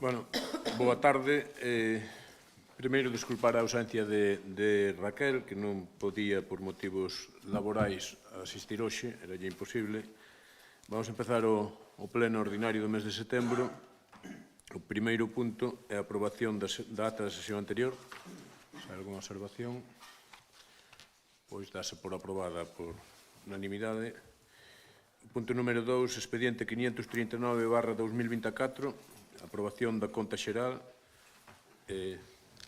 Bueno, boa tarde. Primeiro, desculpar a ausencia de Raquel, que non podía, por motivos laborais, asistir hoxe, era lle imposible. Vamos a empezar o pleno ordinario do mes de setembro. O primeiro punto é a aprobación da ata da sesión anterior. Se hai alguna observación, pois dáse por aprobada por unanimidade. O punto número 2, expediente 539/2024, aprobación da conta xeral. Ten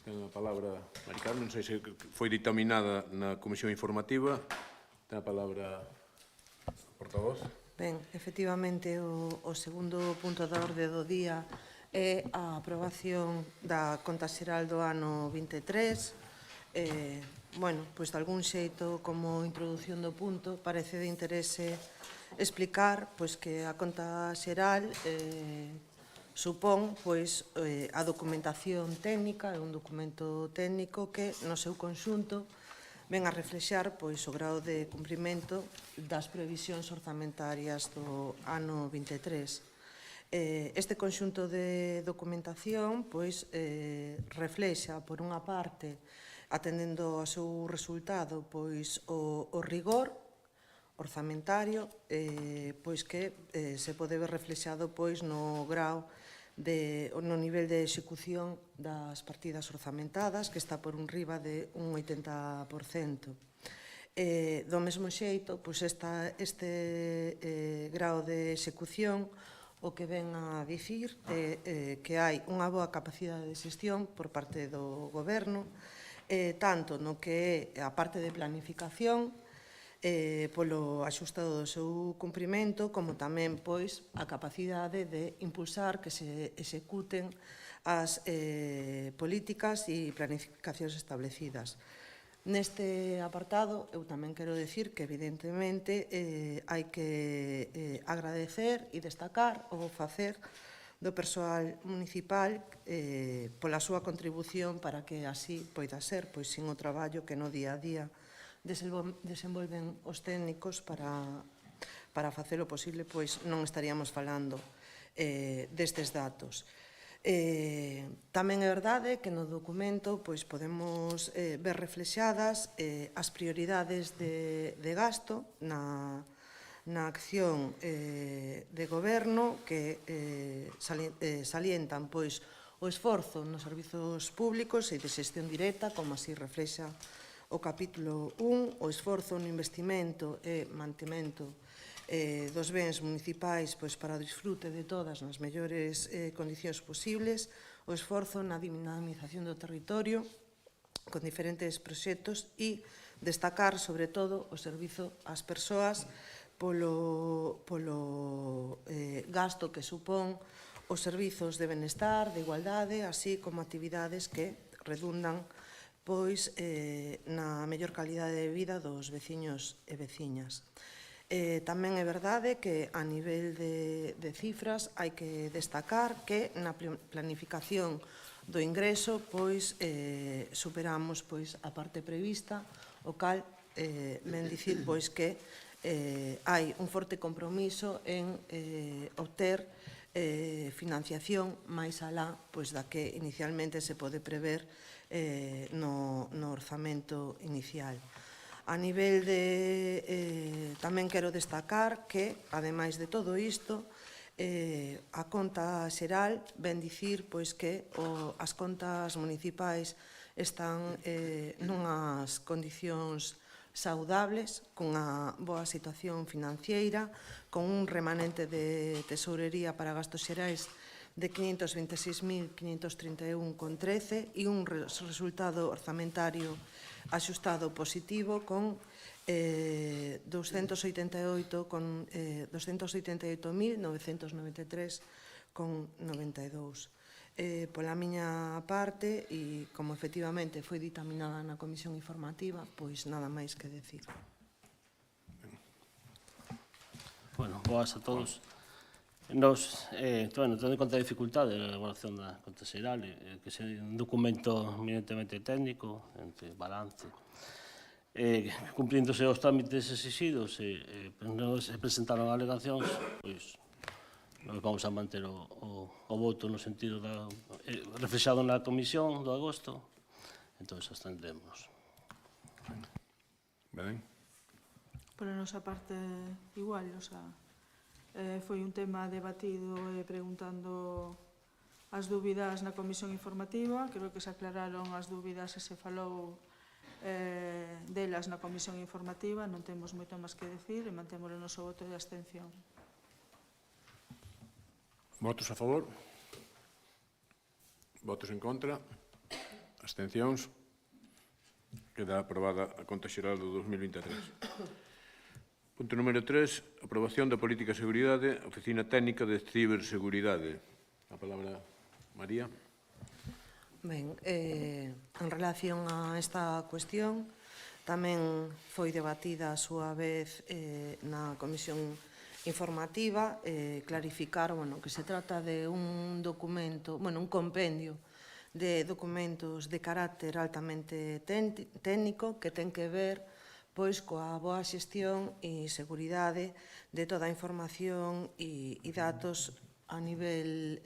a palabra Mari Carmen, non sei se foi dictaminada na comisión informativa. Ten a palabra a portavoz. Ben, efectivamente, o segundo punto da orde do día é a aprobación da conta xeral do ano 23. Bueno, pois de algún xeito, como introdución do punto, parece de interese explicar pois que a conta xeral supón pois a documentación técnica, é un documento técnico que no seu conxunto ven a reflexar pois o grado de cumprimento das previsións orzamentarias do ano 23. Este conxunto de documentación pois reflexa, por unha parte, atendendo ao seu resultado, pois o rigor orzamentario, pois que se pode ver reflexado pois no grau no nivel de execución das partidas orzamentadas, que está por riba de un 80%. Do mesmo xeito, pois este grau de execución o que ven a dicir é que hai unha boa capacidade de xestión por parte do Goberno, tanto no que é a parte de planificación, polo axustado do seu cumprimento, como tamén pois a capacidade de impulsar que se executen as políticas e planificacións establecidas. Neste apartado, eu tamén quero dicir que, evidentemente, hai que agradecer e destacar o facer do persoal municipal pola súa contribución para que así poida ser, pois sin o traballo que no día a día desenvolven os técnicos para facelo posible, pois non estaríamos falando destes datos. Tamén é verdade que no documento pois podemos ver reflexadas as prioridades de gasto na acción de goberno, que salientan pois o esforzo nos servizos públicos e de xestión directa, como así reflexa o capítulo 1, o esforzo no investimento e mantemento dos bens municipais para o disfrute de todas nas mellores condicións posibles, o esforzo na dinamización do territorio con diferentes proxectos e destacar, sobre todo, o servizo ás persoas polo gasto que supón os servizos de benestar, de igualdade, así como actividades que redundan pois na mellor calidade de vida dos veciños e veciñas. Tamén é verdade que a nivel de cifras hai que destacar que na planificación do ingreso pois superamos pois a parte prevista, o cal ven dicir pois que hai un forte compromiso en obter financiación máis alá pois da que inicialmente se pode prever no orzamento inicial. A nivel tamén quero destacar que, ademais de todo isto, a conta xeral ven dicir pois que as contas municipais están nunhas condicións saudables, cunha boa situación financiera, con un remanente de tesourería para gastos xerais de 526.531,13 e un resultado orzamentario axustado positivo con 288.993,92. Pola miña parte, e como efectivamente foi dictaminada na comisión informativa, pois nada máis que decir. Bueno, boas a todos. Nos, tendo en conta a dificultade da elaboración da conta xeral, que é un documento eminentemente técnico, entre balance, cumplíndose os trámites exixidos, se presentaron alegacións, pois vamos a manter o voto no sentido reflexado na comisión do agosto, entón abstendemos. Ben? Pola nosa parte, igual, o sea, foi un tema debatido e preguntando as dúbidas na comisión informativa. Creo que se aclararon as dúbidas e se falou delas na comisión informativa. Non temos moito máis que decir e mantemos o noso voto de abstención. Votos a favor? Votos en contra? Abstencións? Queda aprobada a conta xeral do 2023. Punto número 3, aprobación da política de seguridade, Oficina Técnica de Ciberseguridade. A palabra, María. Ben, en relación a esta cuestión, tamén foi debatida a súa vez na comisión informativa, clarificar que se trata de un documento, un compendio de documentos de carácter altamente técnico que ten que ver coa boa xestión e seguridade de toda a información e datos a nivel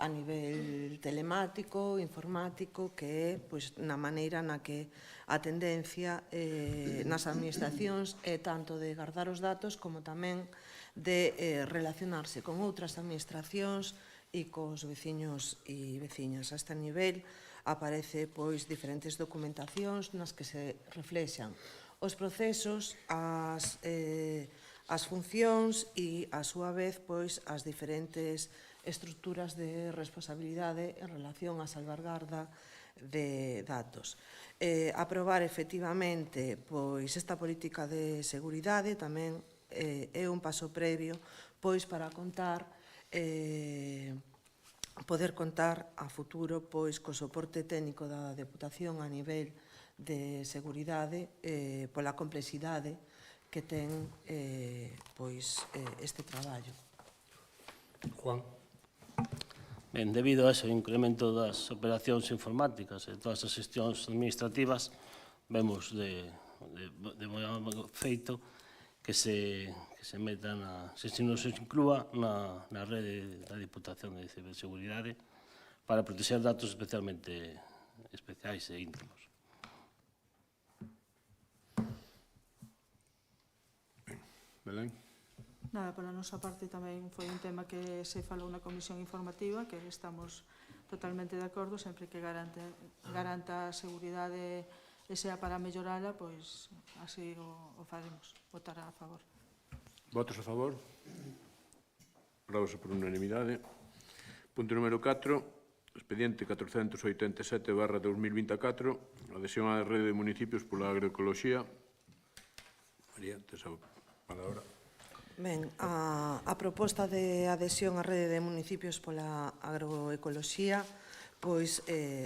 a nivel telemático, informático, que é na maneira na que a tendencia nas administracións é tanto de guardar os datos como tamén de relacionarse con outras administracións e cos veciños e veciñas. A este nivel aparece diferentes documentacións nas que se reflexan os procesos, as funcións e, a súa vez, as diferentes estruturas de responsabilidade en relación á salvaguarda de datos. Aprobar efectivamente esta política de seguridade tamén é un paso previo para poder contar a futuro co soporte técnico da Deputación a nivel de seguridade pola complexidade que ten este traballo. Juan. Ben, debido a ese incremento das operacións informáticas e todas as xestións administrativas, vemos de feito que se meta se nos inclúa na rede da Diputación de Ciberseguridade para proteger datos especialmente especiais e íntimos. Belén. Nada, pola nosa parte tamén foi un tema que se falou na comisión informativa, que estamos totalmente de acordo, sempre que garanta a seguridade e sea para mellorala, pois así o faremos, votar a favor. Votos a favor? Aprobouse por unanimidade. Punto número 4, expediente 487/2024, adhesión á rede de municipios pola agroecoloxía. María, tes a palabra. Ben, a proposta de adhesión á rede de municipios pola agroecoloxía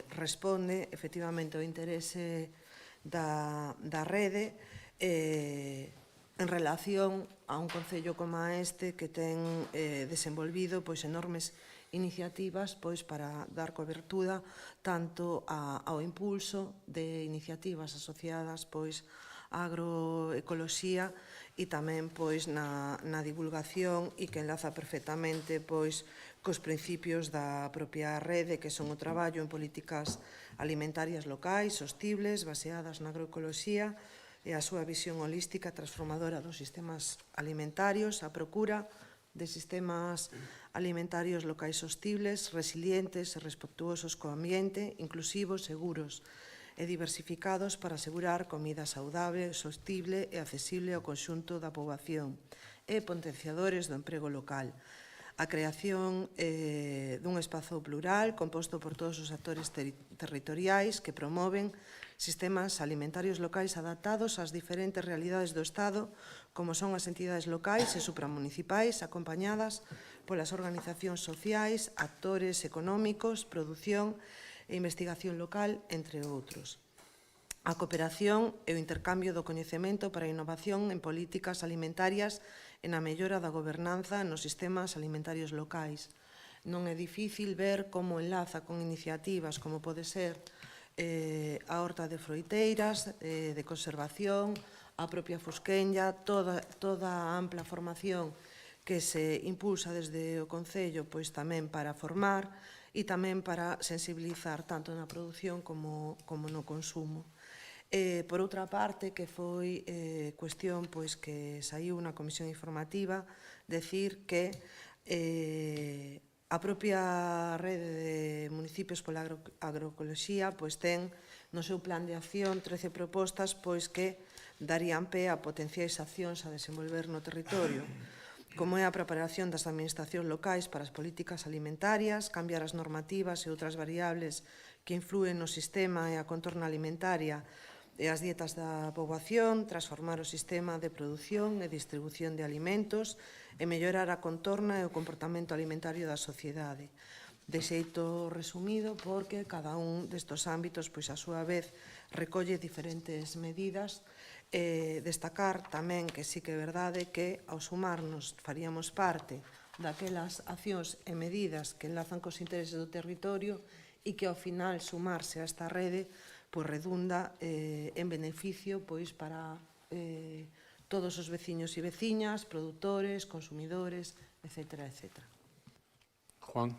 responde efectivamente ao interese da rede en relación a un concello como este que ten desenvolvido enormes iniciativas para dar cobertura tanto ao impulso de iniciativas asociadas á agroecoloxía e tamén na divulgación e que enlaza perfectamente cos principios da propia rede, que son o traballo en políticas alimentarias locais, sostibles, baseadas na agroecoloxía e a súa visión holística transformadora dos sistemas alimentarios, a procura de sistemas alimentarios locais sostibles, resilientes e respectuosos co ambiente, inclusivos, seguros e diversificados para asegurar comida saudable, sostible e accesible ao conxunto da poboación e potenciadores do emprego local. A creación dun espazo plural composto por todos os actores territoriais que promoven sistemas alimentarios locais adaptados ás diferentes realidades do Estado, como son as entidades locais e supramunicipais, acompañadas polas organizacións sociais, actores económicos, produción e investigación local, entre outros. A cooperación e o intercambio do coñecemento para a innovación en políticas alimentarias e na mellora da gobernanza nos sistemas alimentarios locais. Non é difícil ver como enlaza con iniciativas como pode ser a horta de froiteiras, de conservación, a propia Fosquenlla, toda a ampla formación que se impulsa desde o Concello pois tamén para formar e tamén para sensibilizar tanto na produción como no consumo. Por outra parte, que foi cuestión pois que saiu na comisión informativa, decir que a propia rede de municipios pola agroecoloxía pois ten no seu plan de acción 13 propostas pois que darían pé a potenciais accións a desenvolver no territorio, como é a preparación das administracións locais para as políticas alimentarias, cambiar as normativas e outras variables que influen no sistema e a contorna alimentaria e as dietas da poboación, transformar o sistema de produción e distribución de alimentos e mellorar a contorna e o comportamento alimentario da sociedade. De xeito resumido, porque cada un destos ámbitos, pois a súa vez, recolle diferentes medidas. Destacar tamén que sí que é verdade que ao sumarnos faríamos parte daquelas accións e medidas que enlazan cos intereses do territorio e que ao final sumarse a esta rede pois redunda en beneficio pois para todos os veciños e veciñas, produtores, consumidores, etcétera, etcétera. Juan.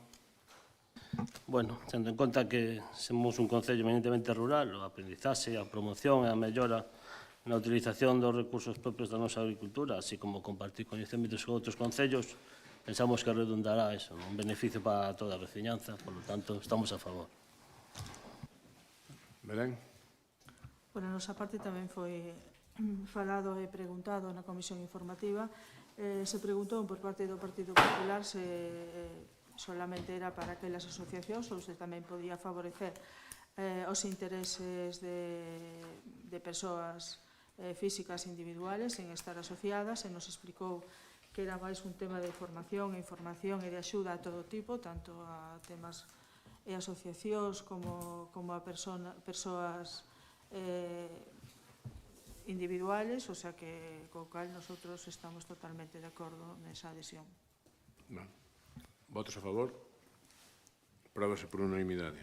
Bueno, tendo en conta que somos un concello eminentemente rural, a aprendizaxe, a promoción e a mellora na utilización dos recursos propios da nosa agricultura, así como compartir coñecementos con outros concellos, pensamos que redundará eso, un beneficio para toda a veciñanza, por lo tanto, estamos a favor. Belén. Por a nosa parte tamén foi falado e preguntado na comisión informativa. Se preguntou por parte do Partido Popular se solamente era para aquelas asociacións ou se tamén podía favorecer os intereses de persoas físicas individuales en estar asociadas, e nos explicou que era máis un tema de formación e información e de axuda a todo tipo, tanto a temas e asociacións como a persoas individuales, o sea que co cal nosotros estamos totalmente de acordo nesa adhesión. Votos a favor? Apróbase por unanimidade.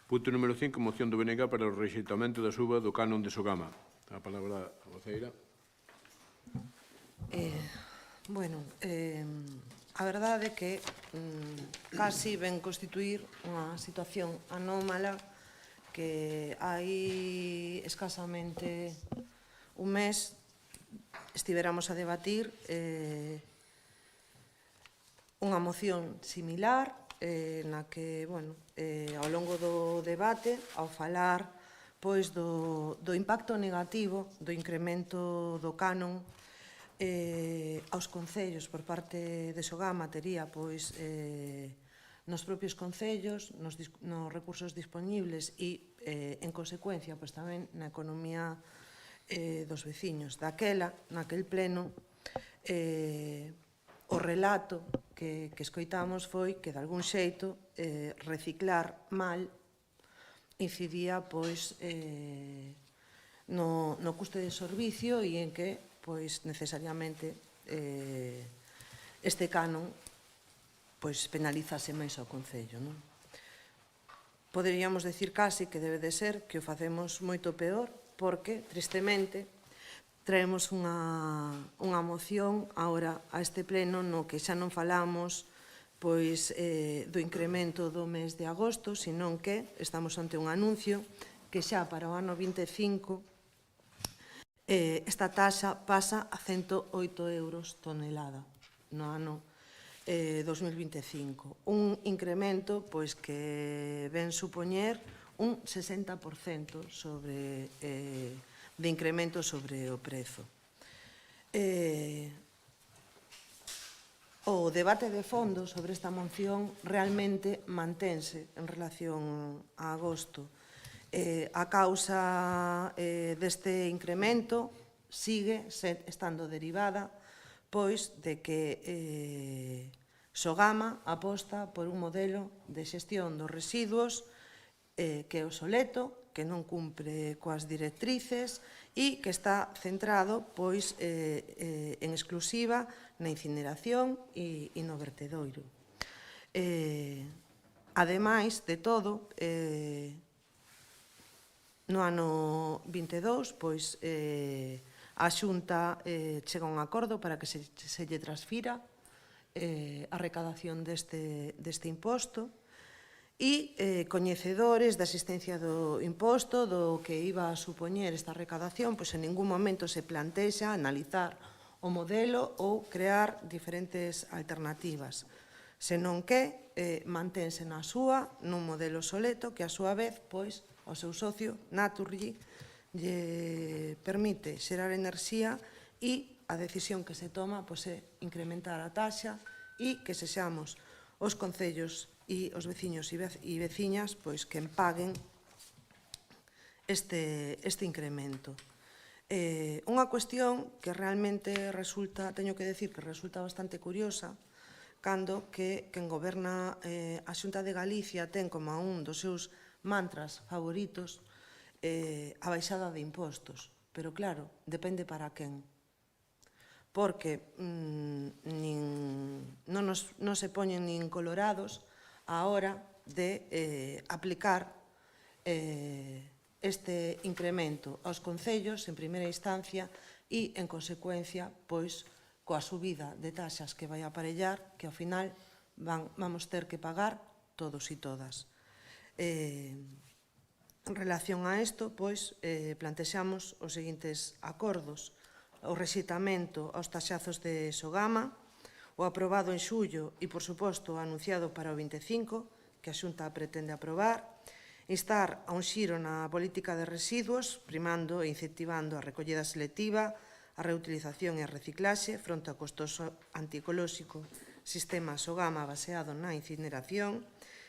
Punto número 5, moción do BNG para o rexeitamento da suba do canon de Sogama. A palabra a voceira. Bueno, a verdade é que casi ven constituir unha situación anómala que hai escasamente un mes estiveramos a debatir unha moción similar na que, bueno, ao longo do debate, ao falar pois do impacto negativo do incremento do canon aos concellos por parte de Sogama tería pois nos propios concellos, nos recursos disponibles e en consecuencia pois tamén na economía dos veciños. Naquel pleno o relato que escoitamos foi que de algún xeito reciclar mal incidía pois no custe de servicio e en que pois necesariamente este canon pois penalizase máis ao concello, non? Poderíamos decir casi que debe de ser que o facemos moito peor porque, tristemente, traemos unha moción agora a este pleno no que xa non falamos pois do incremento do mes de agosto, senón que estamos ante un anuncio que xa para o ano 25 esta taxa pasa a 108 euros tonelada no ano 2025. Un incremento pois que ven supoñer un 60% de incremento sobre o prezo. O debate de fondo sobre esta moción realmente mantense en relación a agosto. A causa deste incremento sigue estando derivada pois de que Sogama aposta por un modelo de xestión dos residuos que é obsoleto, que non cumpre coas directrices e que está centrado pois en exclusiva na incineración e no vertedoiro. Ademais de todo, no ano 22, pois a Xunta chega a un acordo para que se lle transfira a recadación deste imposto, e coñecedores da existencia do imposto, do que iba a supoñer esta recadación, pois en ningún momento se plantexa analizar o modelo ou crear diferentes alternativas, senón que mantense na súa nun modelo soleto que a súa vez, pois, o seu socio, Naturgy, lle permite xerar enerxía e a decisión que se toma pois, é incrementar a taxa e que sexamos os concellos e os veciños e veciñas pois, que paguen este incremento. Unha cuestión que realmente resulta, teño que decir que resulta bastante curiosa, cando que quen goberna a Xunta de Galicia ten como un dos seus mantras favoritos a baixada de impostos. Pero claro, depende para quen. Porque non se poñen nin colorados a hora de aplicar este incremento aos concellos en primeira instancia e, en consecuencia, pois, coa subida de taxas que vai aparellar, que ao final vamos ter que pagar todos e todas. En relación a isto, pois, plantexamos os seguintes acordos: o rexeitamento aos taxazos de Sogama, o aprobado en xullo e, por suposto, anunciado para o 25, que a Xunta pretende aprobar, instar a un xiro na política de residuos, primando e incentivando a recollida selectiva, a reutilización e a reciclaxe fronte ao costoso antiecolóxico sistema Sogama baseado na incineración,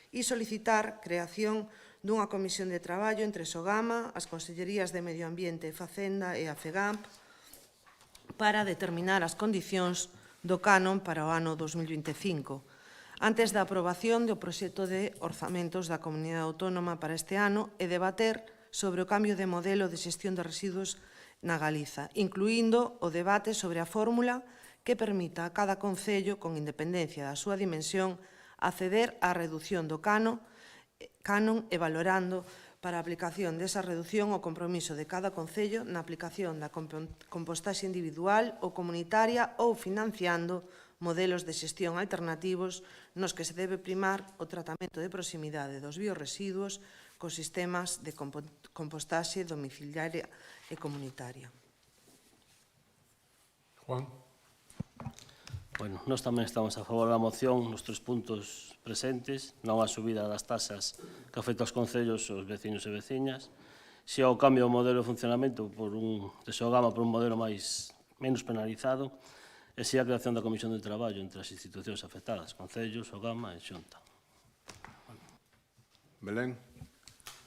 e solicitar creación dunha comisión de traballo entre Sogama, as Consellerías de Medio Ambiente e Facenda e a FEGAMP para determinar as condicións do canon para o ano 2025, antes da aprobación do proxecto de orzamentos da Comunidade Autónoma para este ano e debater sobre o cambio de modelo de xestión de residuos na Galiza, incluindo o debate sobre a fórmula que permita a cada concello, con independencia da súa dimensión, acceder á reducción do canon e valorando para a aplicación desa reducción o compromiso de cada concello na aplicación da compostaxe individual ou comunitaria ou financiando modelos de xestión alternativos nos que se debe primar o tratamento de proximidade dos biorresiduos cos sistemas de compostaxe domiciliaria e comunitaria. Juan? Bueno, nós tamén estamos a favor da moción nos 3 puntos presentes, non a subida das taxas que afecta aos concellos e aos veciños e veciñas, se ao cambio do modelo de funcionamento de Sogama por un modelo menos penalizado, e se a creación da Comisión de Traballo entre as institucións afectadas, concellos, Sogama e Xunta. Belén?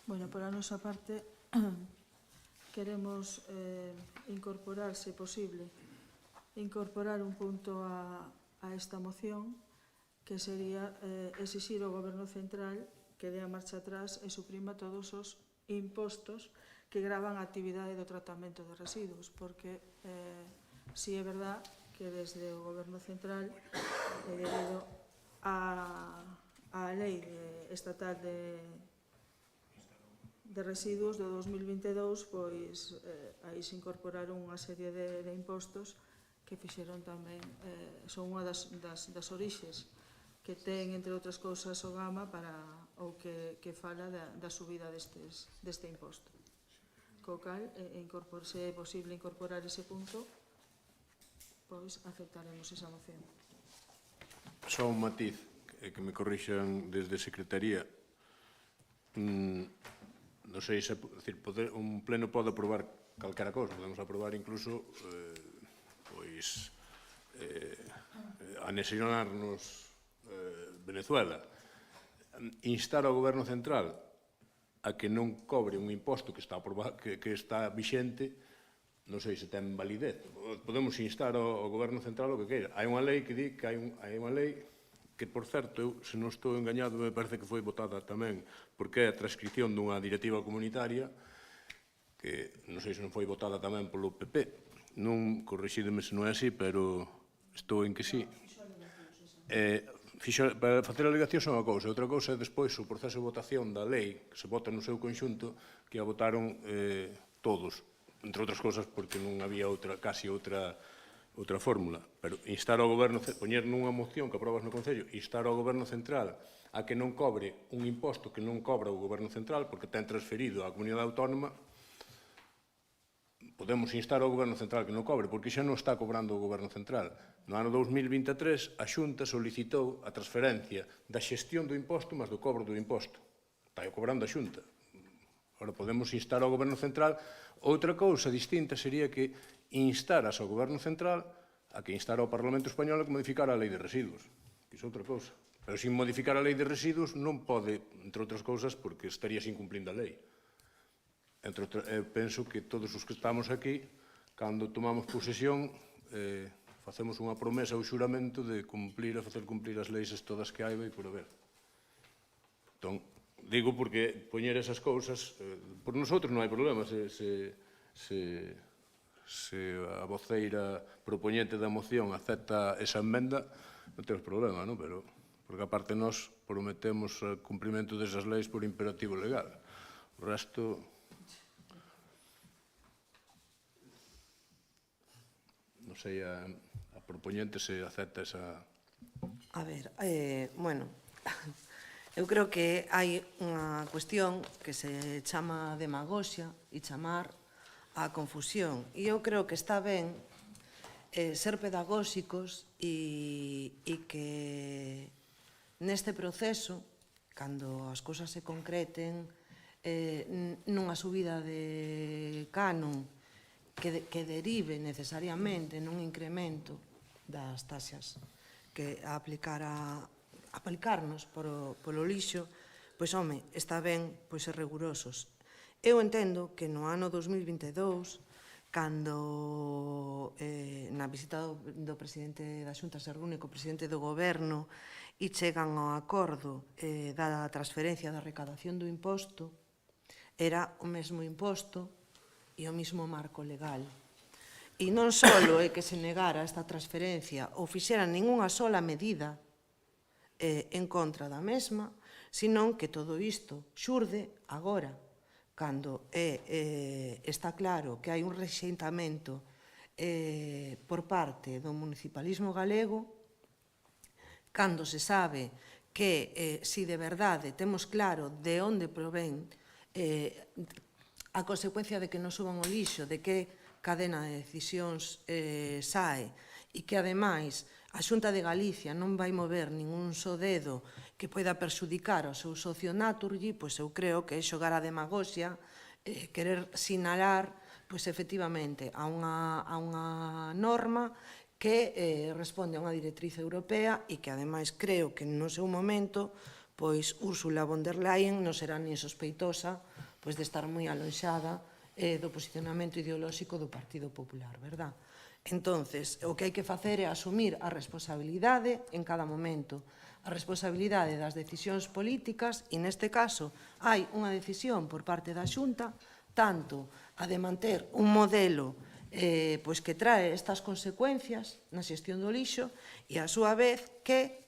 Bueno, por a nosa parte, queremos incorporar, se posible, incorporar un punto a esta moción, que sería exixir ao Goberno Central que dea marcha atrás e suprima todos os impostos que gravan a actividade do tratamento de residuos, porque si é verdad que desde o Goberno Central, debido á lei estatal de residuos do 2022, pois aí se incorporaron unha serie de impostos que fixeron tamén, son unha das orixes que ten, entre outras cousas, o Gama ou que fala da subida deste imposto. Co cal, se é posible incorporar ese punto, pois aceptaremos esa moción. Só un matiz, que me corrixan desde Secretaría. Non sei se un pleno pode aprobar calquera cousa, podemos aprobar incluso anexionarnos Venezuela. Instar ao Goberno Central a que non cobre un imposto que está vixente, non sei se ten validez. Podemos instar ao Goberno Central o que queira. Hai unha lei que di que hai unha lei que, por certo, se non estou engañado, me parece que foi votada tamén, porque é a transcripción dunha directiva comunitaria que non sei se non foi votada tamén polo PP. Non, corrixídeme se non é así, pero estou en que sí. Para facer alegacións é unha cousa, outra cousa é despois o proceso de votación da lei, que se vota no seu conxunto, que a votaron todos, entre outras cousas porque non había casi outra outra fórmula, pero instar ao Goberno, poñer nunha moción que aprobas no Concello, instar ao Goberno Central a que non cobre un imposto que non cobra o Goberno Central porque ten transferido á comunidade autónoma, podemos instar ao Goberno Central que non cobre, porque xa non está cobrando o Goberno Central. No ano 2023, a Xunta solicitou a transferencia da xestión do imposto máis do cobro do imposto. Está cobrando a Xunta. Ora, podemos instar ao Goberno Central. Outra cousa distinta sería que instaras ao Goberno Central a que instara ao Parlamento Español a que modificara a Lei de Residuos. Iso é outra cousa. Pero sin modificar a Lei de Residuos non pode, entre outras cousas, porque estarías incumplindo a lei. Penso que todos os que estamos aquí, cando tomamos posesión, facemos unha promesa ou xuramento de cumplir e facer cumplir as leis todas que hai por haber. Entón, digo porque poñer esas cousas, por nosotros non hai problema, se a voceira propoñente da moción acepta esa emenda, non temos problema, non? Pero, porque aparte nós prometemos o cumprimento desas leis por imperativo legal. O resto... Non sei, a propoñente se acepta esa... A ver, bueno, eu creo que hai unha cuestión que se chama demagoxia e chamar a confusión. E eu creo que está ben ser pedagóxicos e que neste proceso, cando as cousas se concreten nunha subida de canon que derive necesariamente nun incremento das taxas que aplicarnos polo lixo, pois, home, está ben ser rigurosos. Eu entendo que no ano 2022, cando na visita do presidente da Xunta se reúne co presidente do Goberno e chegan ao acordo da transferencia da recadación do imposto, era o mesmo imposto e o mesmo marco legal. E non só é que se negara esta transferencia ou fixera ningunha sola medida en contra da mesma, senón que todo isto xurde agora, cando está claro que hai un rexeitamento por parte do municipalismo galego, cando se sabe que, se de verdade temos claro de onde provén a consecuencia de que non suban o lixo, de que cadena de decisións sae e que, ademais, a Xunta de Galicia non vai mover ningún só dedo que poida perxudicar ao seu socio Naturgy, pois eu creo que é xogar a demagoxia, querer sinalar, pois efectivamente, a unha norma que responde a unha directriz europea e que, ademais, creo que no seu momento, pois Ursula von der Leyen non será nin sospeitosa pois de estar moi alonxada do posicionamento ideolóxico do Partido Popular, verdad? Entonces, o que hai que facer é asumir a responsabilidade en cada momento, a responsabilidade das decisións políticas, e neste caso hai unha decisión por parte da Xunta, tanto a de manter un modelo pois que trae estas consecuencias na xestión do lixo e, a súa vez, que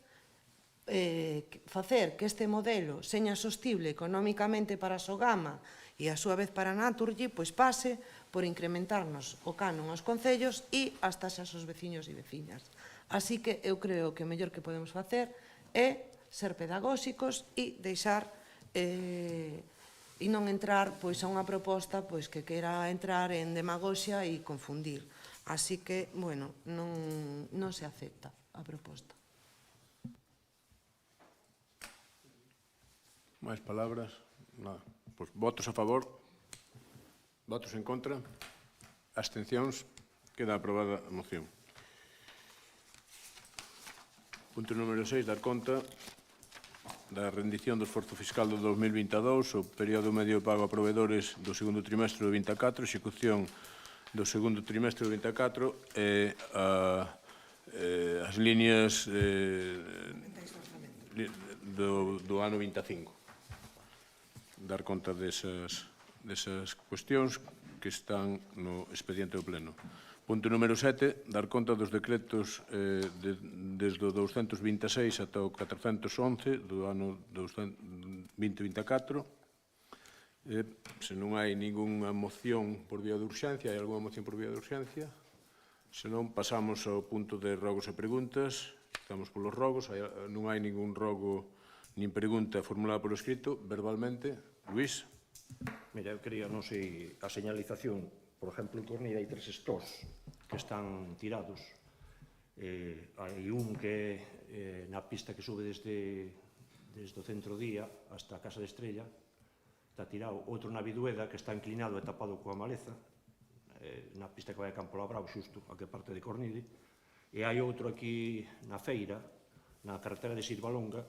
facer que este modelo seña sostible económicamente para a Sogama e a súa vez para a Naturgy, pois pase por incrementarnos o canon aos concellos e as taxas aos veciños e veciñas. Así que eu creo que o mellor que podemos facer é ser pedagóxicos e deixar e non entrar pois a unha proposta pois que quera entrar en demagoxia e confundir. Así que, bueno, non se acepta a proposta. Máis palabras? Nada. Pois votos a favor, votos en contra, abstencións, queda aprobada a moción. Punto número 6, dar conta da rendición do esforzo fiscal do 2022, o período medio de pago a proveedores do segundo trimestre do 24, execución do segundo trimestre do 24 e as líneas do ano 25. Dar conta desas cuestións que están no expediente do Pleno. Punto número 7, dar conta dos decretos desde o 226 ata o 411 do ano 2024. Se non hai ningunha moción por vía de urxencia, hai algunha moción por vía de urxencia? Se non, pasamos ao punto de rogos e preguntas. Estamos polos rogos. Non hai ningún rogo nin pregunta formulada por escrito. Verbalmente, Luís. Mira, eu quería, non sei, a señalización, por exemplo, en Cornide hai 3 stores que están tirados. Hai un que na pista que sube desde o centro día hasta a Casa de Estrella, está tirado. Outro na Vidueda, que está inclinado e tapado coa maleza, na pista que vai a Campo Labrao, xusto, a que parte de Cornide. E hai outro aquí na feira, na carretera de Silvalonga,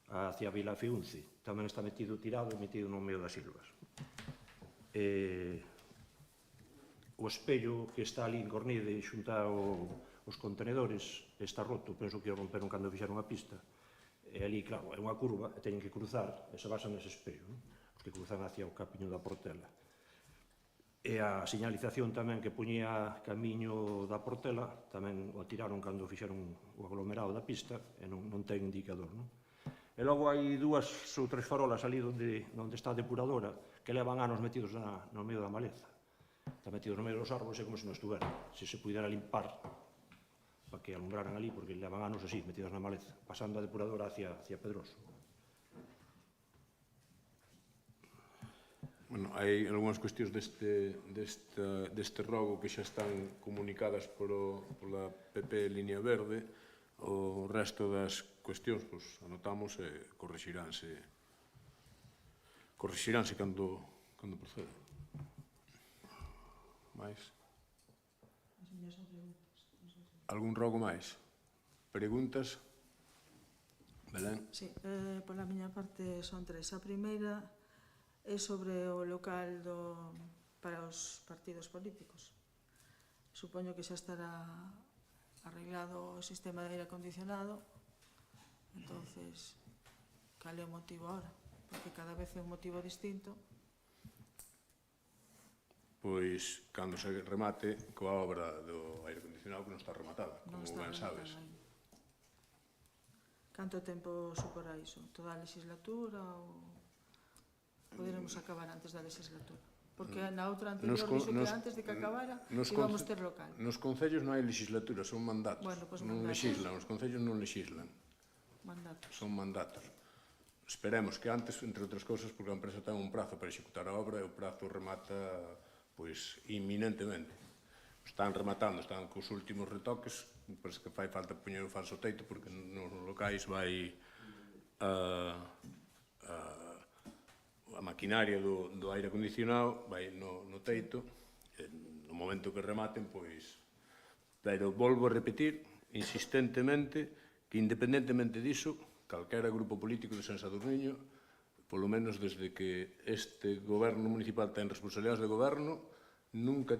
hacia Vila Fiunci. Tamén está metido tirado e metido no medio das silvas. O espello que está ali en Cornide xunto aos contenedores está roto, penso que o romperon cando fixeron a pista. E ali, claro, é unha curva e teñen que cruzar e se basan nese espello, os que cruzan hacia o Capiño da Portela. E a señalización tamén que puñía camiño da Portela tamén o tiraron cando fixeron o aglomerado da pista e non ten indicador, non? E logo hai 2 ou 3 farolas ali onde está a depuradora que levan anos metidos no medio da maleza. Está metido no medio dos árboles e como se non estuvera. Se se pudera limpar para que alumbraran ali, porque levan anos así, metidos na maleza, pasando a depuradora hacia Pedroso. Bueno, hai algunhas cuestións deste rogo que xa están comunicadas pola PP Línea Verde. O resto das cuestións, pois, anotamos e corrixiránse cando proceda. Mais? Algún rogo máis? Preguntas? Belén? Sí, pola miña parte son 3. A primeira é sobre o local para os partidos políticos. Supoño que xa estará arreglado o sistema de aire acondicionado, entonces, cal é o motivo ahora? Porque cada vez é un motivo distinto. Pois, cando se remate coa obra do aire acondicionado que non está rematada, como ben sabes. Canto tempo suporá iso? Toda a legislatura ou poderemos acabar antes da legislatura? Porque na outra anterior dixo que antes de que acabara íbamos ter local. Nos concellos non hai legislatura, son mandatos. Bueno, pues non lexislan, os concellos non lexislan. Mandatos. Son mandatos. Esperemos que antes, entre outras cousas, porque a empresa ten un prazo para executar a obra e o prazo remata, pois, inminentemente. Están rematando, están cos últimos retoques, parece que fai falta poñer o falso teito, porque nos locais vai a maquinaria do aire acondicionado, vai no teito, no momento que rematen, pois... Pero volvo a repetir, insistentemente, que independentemente diso, calquera grupo político de San Sadurniño, polo menos desde que este goberno municipal ten responsabilidades de goberno, nunca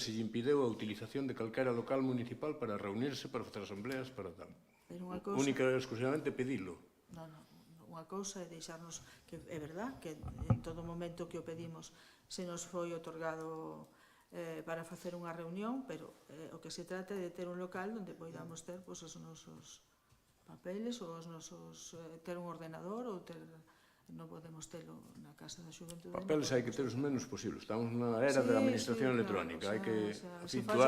se lle impideu a utilización de calquera local municipal para reunirse, para facer asambleas, para tal. Única e exclusivamente pedilo. Non. Unha cousa é deixarnos, que é verdad, que en todo momento que o pedimos se nos foi otorgado para facer unha reunión, pero o que se trata é de ter un local onde poidamos ter os nosos papeles, ou os nosos, ter un ordenador, ou ter, non podemos telo na Casa da Xuventude. Papeles hai que ter os menos posibles. Estamos na era da administración electrónica. Hai que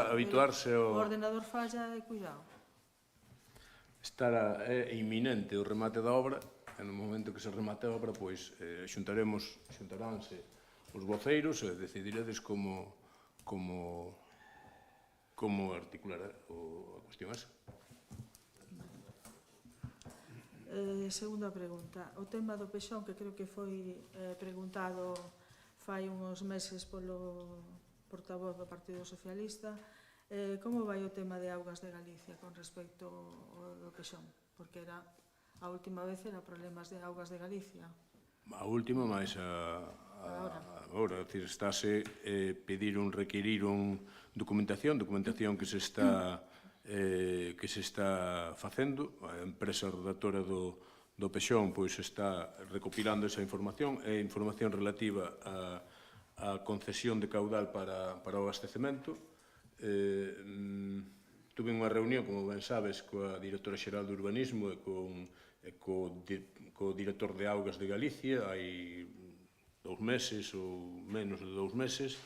habituarse ao... O ordenador falla e cuidado. É inminente o remate da obra, e no momento que se remate a obra, pois xuntaránse os voceiros e decidiredes como articular a cuestión esa. Segunda pregunta. O tema do pexón, que creo que foi preguntado fai uns meses polo portavoz do Partido Socialista, como vai o tema de Augas de Galicia con respecto ao do pexón? Porque a última vez era problemas de Augas de Galicia. A última, máis agora, estáse requirir documentación que se está facendo. A empresa redactora do pexón pois está recopilando esa información, é información relativa á concesión de caudal para o abastecemento. Tuve unha reunión, como ben sabes, coa directora xeral de Urbanismo e co director de Augas de Galicia hai 2 meses ou menos de 2 meses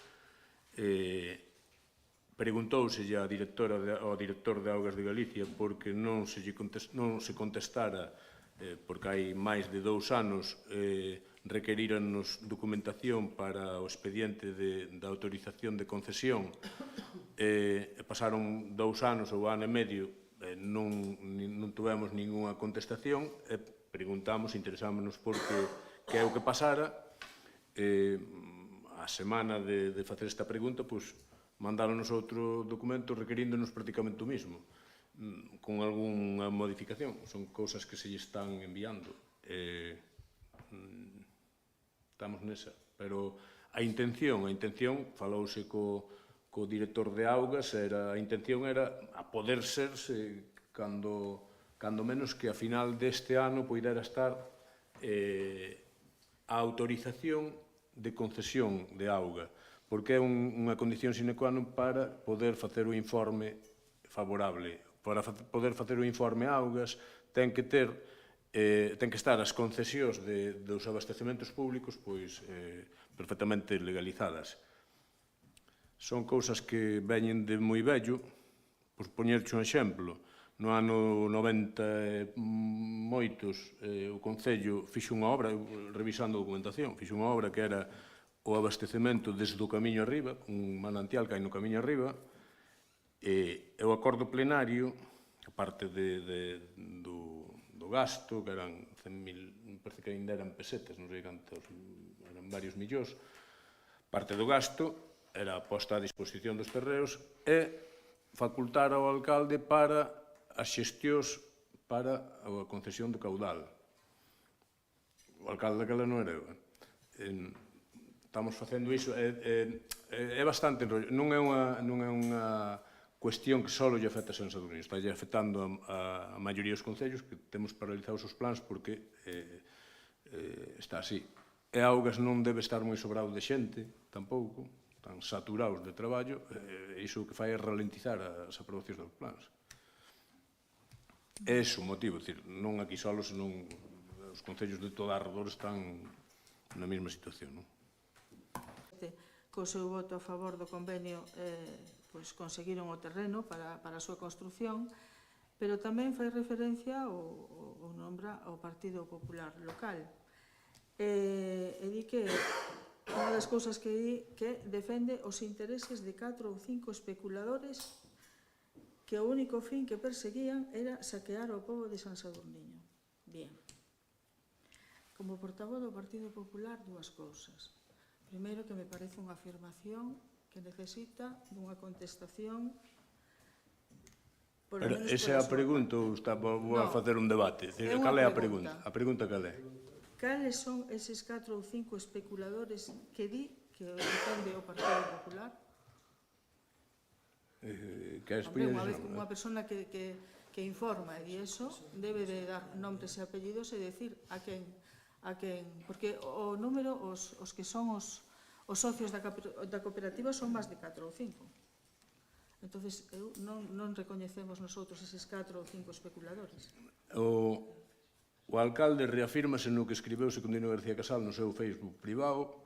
preguntouse ao director de Augas de Galicia porque non se contestara, porque hai máis de 2 anos requeríranos documentación para o expediente da autorización de concesión, pasaron 2 anos ou ano e medio, non tivemos ninguna contestación, e preguntamos, interesámonos por que é o que pasara. A semana de facer esta pregunta, mandáronos outro documento requeríndonos prácticamente o mismo, con algunha modificación. Son cousas que se lle están enviando. Estamos nesa. Pero a intención, falouse co director de Augas, a intención era a poder serse cando menos que a final deste ano poidera estar a autorización de concesión de auga, porque é unha condición sine qua non para poder facer o informe favorable. Para poder facer o informe Augas ten que estar as concesións dos abastecementos públicos perfectamente legalizadas. Son cousas que veñen de moi vello. Por poñerche un exemplo, no ano 90 moitos, o Concello fixe unha obra, revisando a documentación, fixe unha obra que era o abastecemento desde o camiño arriba, un manantial que hai no camiño arriba, e o acordo plenario, a parte do gasto, que eran 100.000, parece que ainda eran pesetas, non sei cantos, eran varios millóns, parte do gasto era a posta a disposición dos terreos e facultar ao alcalde para as xestións para a concesión do caudal. O alcalde daquela non era eu. Estamos facendo iso, é bastante enrollo. Non é unha cuestión que só lle afecta a San Sadurniño, está lle afectando a maioría dos concellos, que temos paralizados os plans porque está así. E Augas non debe estar moi sobrado de xente, tampouco, están saturados de traballo, e iso o que fai é ralentizar as aprobacións dos plans. É ese o motivo, non aquí solos, senón os concellos de todo arredor están na mesma situación, non? Co seu voto a favor do convenio conseguiron o terreno para a súa construción, pero tamén fai referencia ou nombra ao Partido Popular local. E di que unha das cousas que di que defende os intereses de 4 ou 5 especuladores que o único fin que perseguían era saquear o pobo de San Sadurniño. Bien. Como portavoz do Partido Popular, dúas cousas. Primeiro, que me parece unha afirmación que necesita dunha contestación. Pero esa é a pregunta ou vou a facer un debate? Cal é a pregunta? A pregunta cal é? Cales son eses 4 ou 5 especuladores que di que defende o Partido Popular? Unha persona que informa e di eso debe de dar nombres e apellidos e decir a quen, porque o número, os que son os socios da cooperativa son máis de 4 ou 5. Entonces, non recoñecemos nosotros eses 4 ou 5 especuladores. O alcalde reafírmase no que escribeu Secundino García Casal no seu Facebook privado,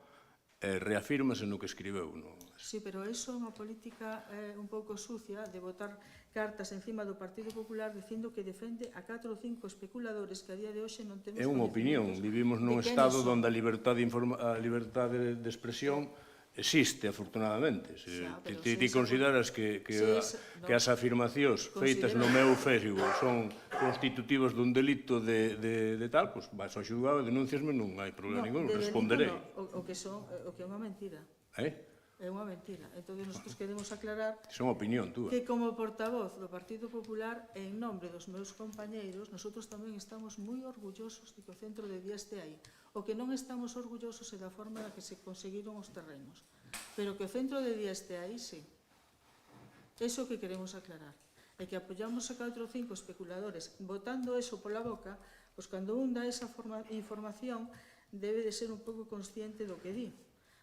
reafírmase no que escribeu. Sí, pero iso é unha política un pouco sucia de botar cartas encima do Partido Popular dicindo que defende a 4 ou 5 especuladores que a día de hoxe non temos. É unha opinión. Vivimos nun estado onde a liberdade de expresión existe, afortunadamente. Ti consideras que as afirmacións feitas no meu Facebook son constitutivos dun delito de tal, pois vais ao xulgado e denunciasme, non hai problema ningún, responderei. O que é unha mentira. É unha mentira. Entón, nosotros queremos aclarar que como portavoz do Partido Popular, en nombre dos meus compañeiros, nosotros tamén estamos moi orgullosos de que o centro de día este aí. O que non estamos orgullosos é da forma na que se conseguiron os terrenos. Pero que o centro de día este aí, sí. Eso que queremos aclarar. E que apoyamos a 4 ou 5 especuladores botando eso pola boca, pois cando un dá esa información debe de ser un pouco consciente do que di.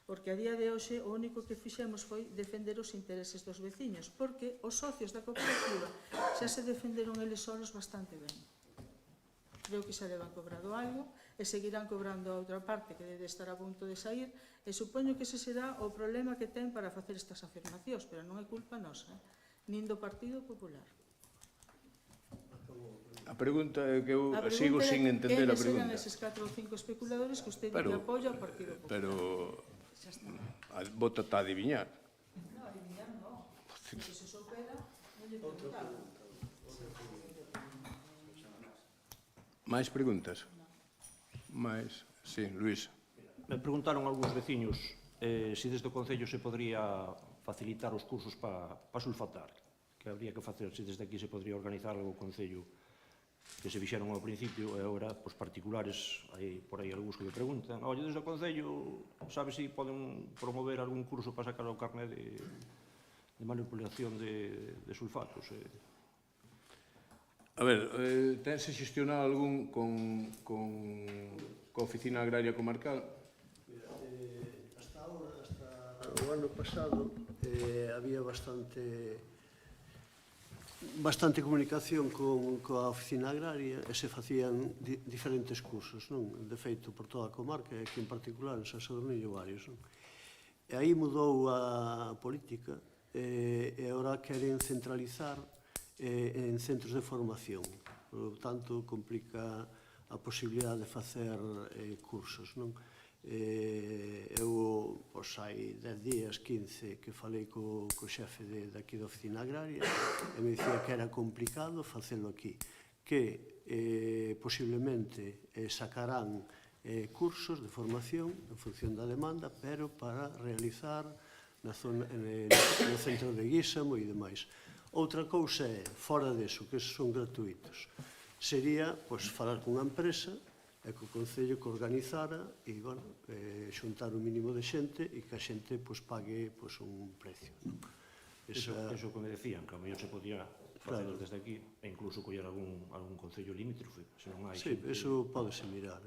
Porque a día de hoxe o único que fixemos foi defender os intereses dos veciños, porque os socios da cooperativa xa se defenderon eles solos bastante ben. creo que xa levan cobrado algo, e seguirán cobrando a outra parte que debe estar a punto de sair, e supoño que ese será o problema que ten para facer estas afirmacións, pero non é culpa nosa, nin do Partido Popular. A pregunta é que eu A pregunta sigo é sin entender a quen serán pregunta. eses 4 ou 5 especuladores que usted lle apoia ao Partido Popular. Pero a vota está a adiviñar. Non, adivinhar non. Se se soupera, non lle preguntaba. Máis preguntas? Máis? Sí, Luís. Me preguntaron algúns veciños se desde o Concello se podría facilitar os cursos para sulfatar, que habría que facer, se desde aquí se podría organizar algo o Concello que se fixeron ao principio e agora, os particulares, hai por aí algúns que me preguntan, oye, desde o Concello, sabe se poden promover algún curso para sacar o carné de manipulación de sulfatos? A ver, tense xestionado algún coa Oficina Agraria Comarcal? Hasta ahora, hasta o ano pasado, había bastante comunicación coa Oficina Agraria e se facían diferentes cursos, non? De feito, por toda a comarca, e aquí en particular, en San Sadurniño, varios, non? E aí mudou a política e agora queren centralizar en centros de formación. Por lo tanto, complica a posibilidade de facer cursos, non? Eu, hai 10 días, 15, que falei co xefe daqui da Oficina Agraria e me dicía que era complicado facelo aquí, que posiblemente sacarán cursos de formación en función da demanda, pero para realizar no centro de Guísamo e demais. Outra cousa é, fora deso, que son gratuitos, sería falar cunha empresa e que o Concello que organizara e, xuntar un mínimo de xente e que a xente pague un precio. Eso que me decían, que a mellor se podía facer desde aquí e incluso coller algún Concello limítrofe, se non hai xente. Sí, eso pódese mirar,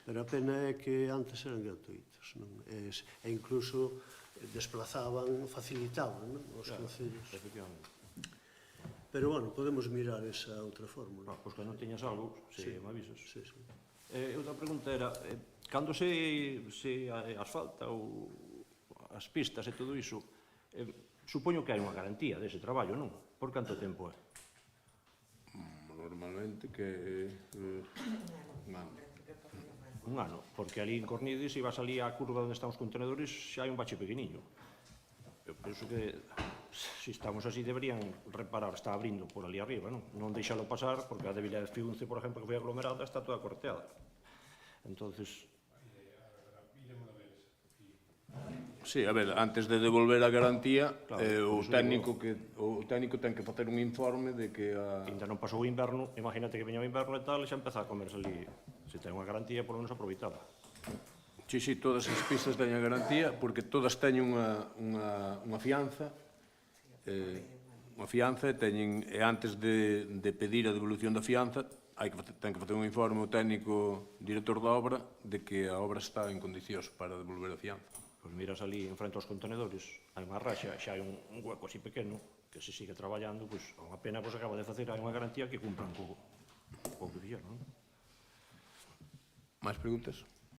pero a pena é que antes eran gratuitos, e incluso desplazaban, facilitaban os concellos. Efectivamente. Pero, podemos mirar esa outra fórmula. Pois que non teñas algo, se me avisas. Sí. Outra pregunta era, cando se asfalta ou as pistas e todo iso, supoño que hai unha garantía dese traballo, non? Por canto tempo é? Normalmente que un ano. Un ano, porque ali en Cornides, se vas ali á curva onde están os contenedores, xa hai un bache pequeniño. Eu penso que, se estamos así, deberían reparar, está abrindo por ali arriba, non deixalo pasar, porque a de Vila de Fiunce, por exemplo, que foi aglomerada, está toda corteada. Entonces... Sí, a ver, antes de devolver a garantía, o técnico ten que facer un informe de que Ainda non pasou o inverno, imagínate que veña o inverno e tal, e xa empeza a comerse ali. Se ten unha garantía, por lo menos aproveitada. Sí, todas as pistas teñen garantía, porque todas teñen unha fianza, e antes de pedir a devolución da fianza, ten que facer un informe o técnico director da obra de que a obra está en condicións para devolver a fianza. Pois miras ali en frente aos contenedores, hai unha raxa, xa hai un hueco así pequeno, que se sigue traballando, pois a unha pena que acaba de facer, hai unha garantía que cumpran co que fixeron, non? Máis preguntas?